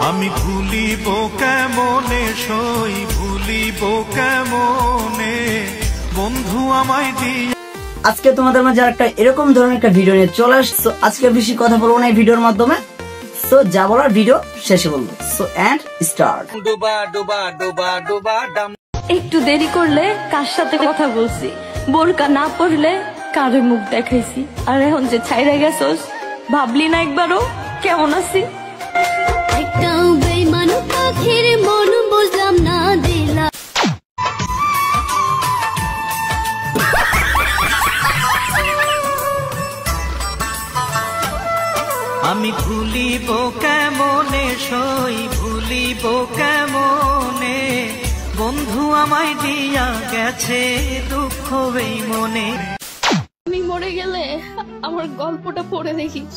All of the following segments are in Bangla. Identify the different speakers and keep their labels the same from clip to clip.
Speaker 1: আমি ভুলিব কেমনে সই ভুলিব কেমনে বন্ধু আমায় দিয়ে।
Speaker 2: আজকে তোমাদের মাঝে একটা এরকম ধরনের একটা ভিডিও নিয়ে চলে আসছো। আজকে বেশি কথা বলবো না এই ভিডিওর মাধ্যমে, সো যা বলার ভিডিও শেষে বলবো। So and start.
Speaker 3: একটু দেরি করলে কার সাথে কথা বলছি, বোরকা না পড়লে কারে মুখ দেখাইছি, আর এখন যে ছাইরা গেছস ভাবলি না একবারও কেমন আছি।
Speaker 4: একটাও বেঈমান পাখির মন বুঝলাম না দিলা।
Speaker 1: আমি ভুলিব কেমনে সই ভুলিব কেমনে বন্ধু আমায় দিয়া গেছে দুঃখ এই মনে।
Speaker 3: আমি মরে গেলে আমার গল্পটা পড়ে দেখিস,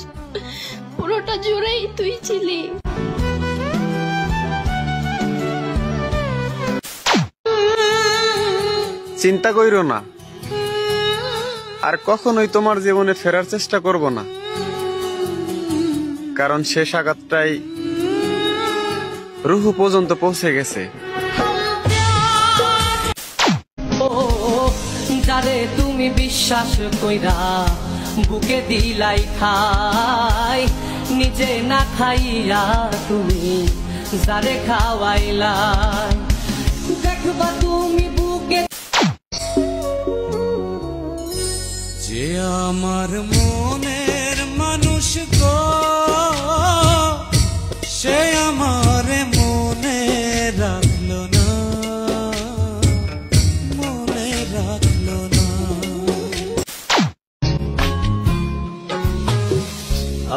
Speaker 3: পুরোটা জুড়েই তুই ছিলি।
Speaker 5: চিন্তা কইরো না, আর কখনোই তোমার জীবনে ফেরার চেষ্টা করব না, কারণ শেষ আঘাতটাই রুহু পর্যন্ত পৌঁছে গেছে।
Speaker 6: যারে তুমি বিশ্বাস কইরা বুকে দিলাই খাই, নিজে না খাইয়া তুমি যারে খাওয়াইলাই, দেখবা তুমি বুকে
Speaker 1: যে আমার মনের মানুষ গো সে আমার মনে রাখলো না, মনে রাখলো না।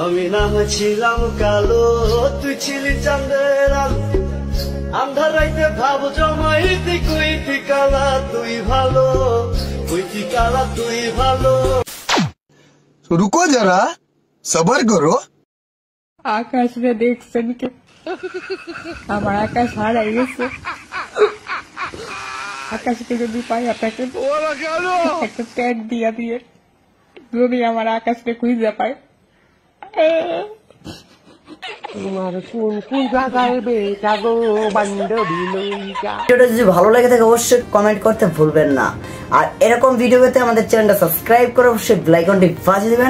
Speaker 7: আমি না ছিলাম কালো, তুই ছিলি চাঁদের আলো, আন্ধার রাইতে ভাব জমাইতি কইতি কালা তুই ভালো, কইতি কালা তুই ভালো।
Speaker 8: रुको जरा सबर करो।
Speaker 3: আকাশ রে দেখছেন কে? আমার আকাশ হারাই গেছে। আকাশকে যদি পাই আপনাকে একটা ট্যাগ দিয়া দিয়ে যদি আমার আকাশকে খুঁজে পাই।
Speaker 2: ভিডিওটা যদি ভালো লাগে থাকে অবশ্যই কমেন্ট করতে ভুলবেন না, আর এরকম ভিডিও পেতে আমাদের চ্যানেলটা সাবস্ক্রাইব করে অবশ্যই বেল আইকনটি বাজিয়ে দিবেন।